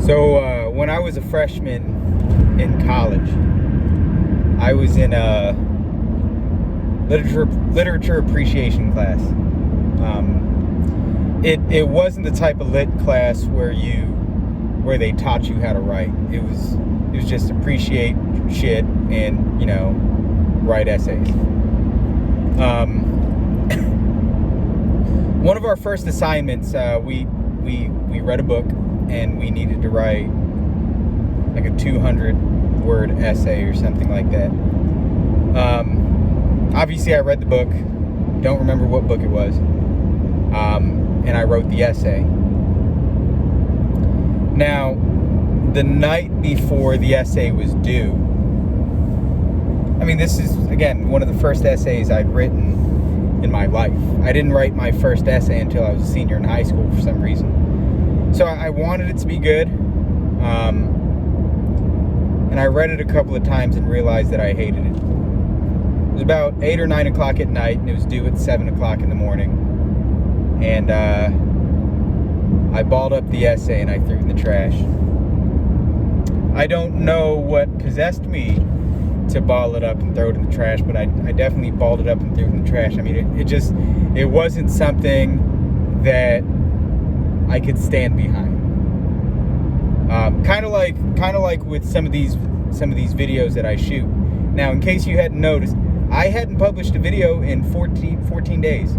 So when I was a freshman in college, I was in a literature appreciation class. It wasn't the type of lit class where they taught you how to write. It was just appreciate shit and write essays. One of our first assignments, we read a book and we needed to write like a 200-word essay or something like that. Obviously, I read the book. Don't remember what book it was. And I wrote the essay. Now, the night before the essay was due, this is, again, one of the first essays I'd written in my life. I didn't write my first essay until I was a senior in high school for some reason. So I wanted it to be good. And I read it a couple of times and realized that I hated it. It was about 8 or 9 o'clock at night, and it was due at 7 o'clock in the morning. And I balled up the essay and I threw it in the trash. I don't know what possessed me to ball it up and throw it in the trash, but I definitely balled it up and threw it in the trash. It wasn't something that I could stand behind. Kind of like with some of these videos that I shoot. Now, in case you hadn't noticed, I hadn't published a video in 14 days.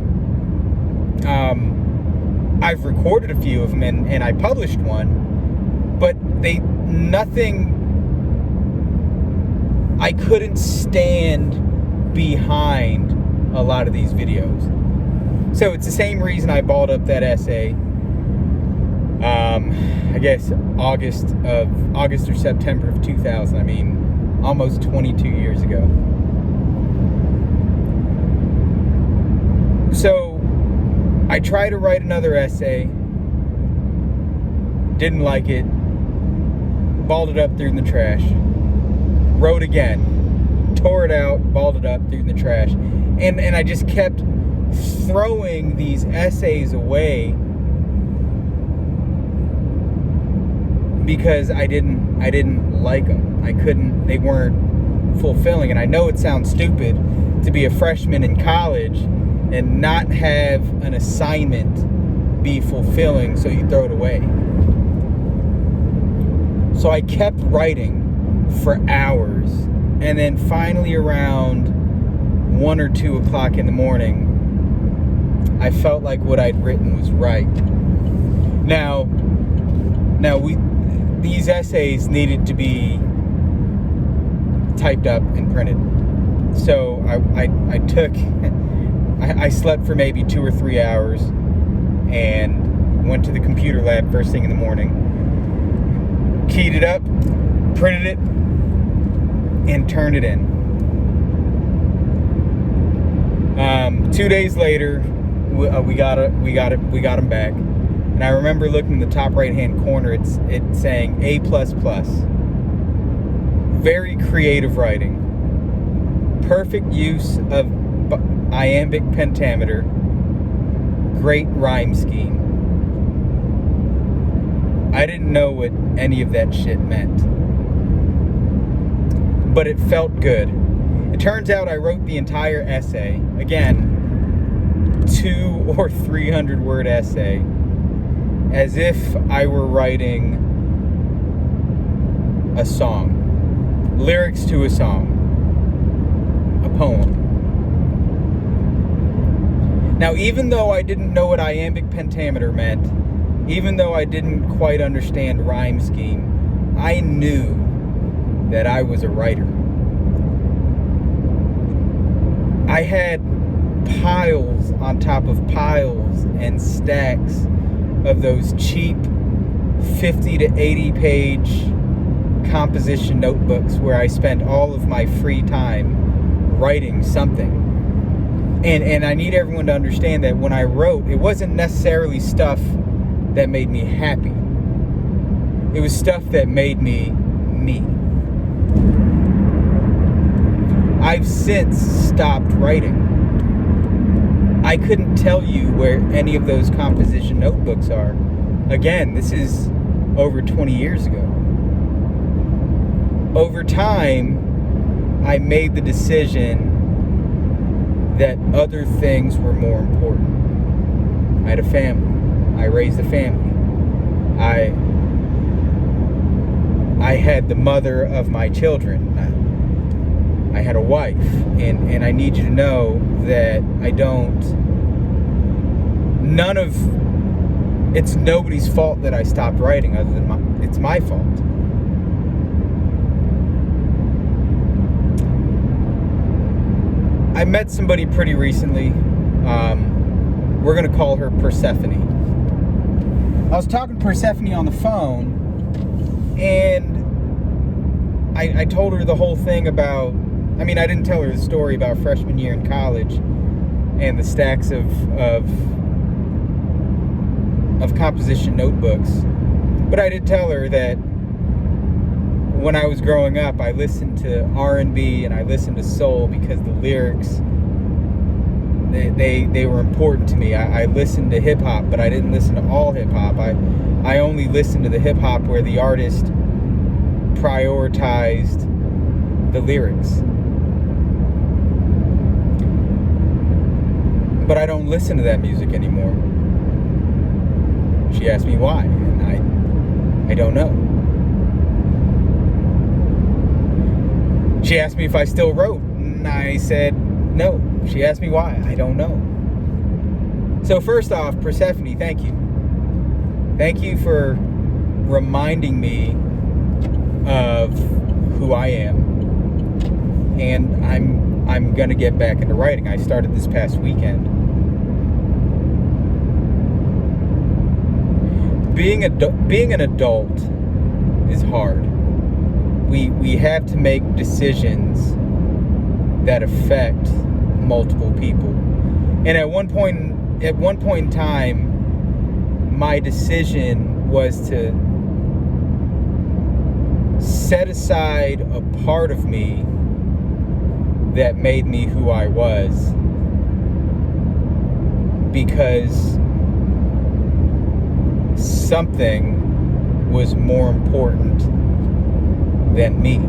I've recorded a few of them and I published one, but I couldn't stand behind a lot of these videos. So it's the same reason I balled up that essay. I guess August or September of 2000. Almost 22 years ago. So I tried to write another essay. Didn't like it. Balled it up, threw it in the trash. Wrote again. Tore it out, balled it up, threw it in the trash. And I just kept throwing these essays away because I didn't like them. They weren't fulfilling. And I know it sounds stupid to be a freshman in college and not have an assignment be fulfilling, so you throw it away. So I kept writing for hours, and then finally around 1 or 2 o'clock in the morning, I felt like what I'd written was right. Now these essays needed to be typed up and printed. So I slept for maybe 2 or 3 hours and went to the computer lab first thing in the morning, keyed it up, printed it, and turned it in. 2 days later, we got them back. And I remember looking in the top right-hand corner, it's saying A++. Very creative writing. Perfect use of iambic pentameter. Great rhyme scheme. I didn't know what any of that shit meant. But it felt good. It turns out I wrote the entire essay. Again, 200 or 300 word essay, as if I were writing a song. Lyrics to a song. A poem. Now, even though I didn't know what iambic pentameter meant, even though I didn't quite understand rhyme scheme, I knew that I was a writer. I had piles on top of piles and stacks of those cheap 50 to 80 page composition notebooks where I spent all of my free time writing something. And I need everyone to understand that when I wrote, it wasn't necessarily stuff that made me happy. It was stuff that made me me. I've since stopped writing. I couldn't tell you where any of those composition notebooks are. Again, this is over 20 years ago. Over time, I made the decision that other things were more important. I had a family. I raised a family. I had the mother of my children. I had a wife, and I need you to know that it's nobody's fault that I stopped writing other than it's my fault. I met somebody pretty recently. We're going to call her Persephone. I was talking to Persephone on the phone, and I told her the whole thing about, I didn't tell her the story about freshman year in college and the stacks of composition notebooks. But I did tell her that when I was growing up, I listened to R&B and I listened to soul because the lyrics, they were important to me. I listened to hip-hop, but I didn't listen to all hip-hop. I only listened to the hip-hop where the artist prioritized the lyrics. But I don't listen to that music anymore. She asked me why, and I don't know. She asked me if I still wrote, and I said no. She asked me why. I don't know. So first off, Persephone, thank you. Thank you for reminding me of who I am. And I'm gonna get back into writing. I started this past weekend. Being an adult is hard. We have to make decisions that affect multiple people. And at one point in time, my decision was to set aside a part of me that made me who I was, because something was more important than me.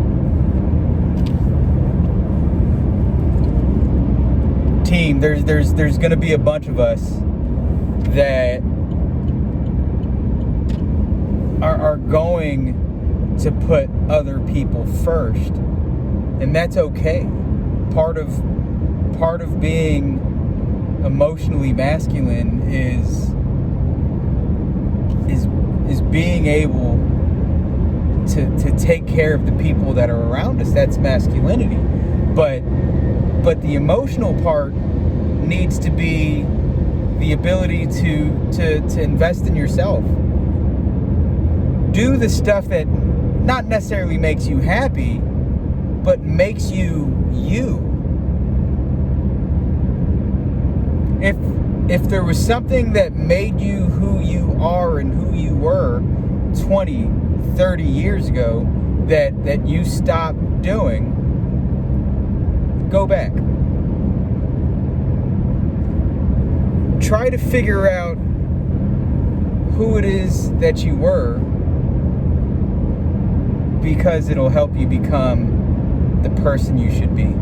Team, there's gonna be a bunch of us that are going to put other people first, and that's okay. Part of being emotionally masculine is being able to take care of the people that are around us. That's masculinity. But the emotional part needs to be the ability to invest in yourself. Do the stuff that not necessarily makes you happy, but makes you you. If there was something that made you who you are and who you were 20, 30 years ago that you stopped doing, go back. Try to figure out who it is that you were, because it'll help you become the person you should be.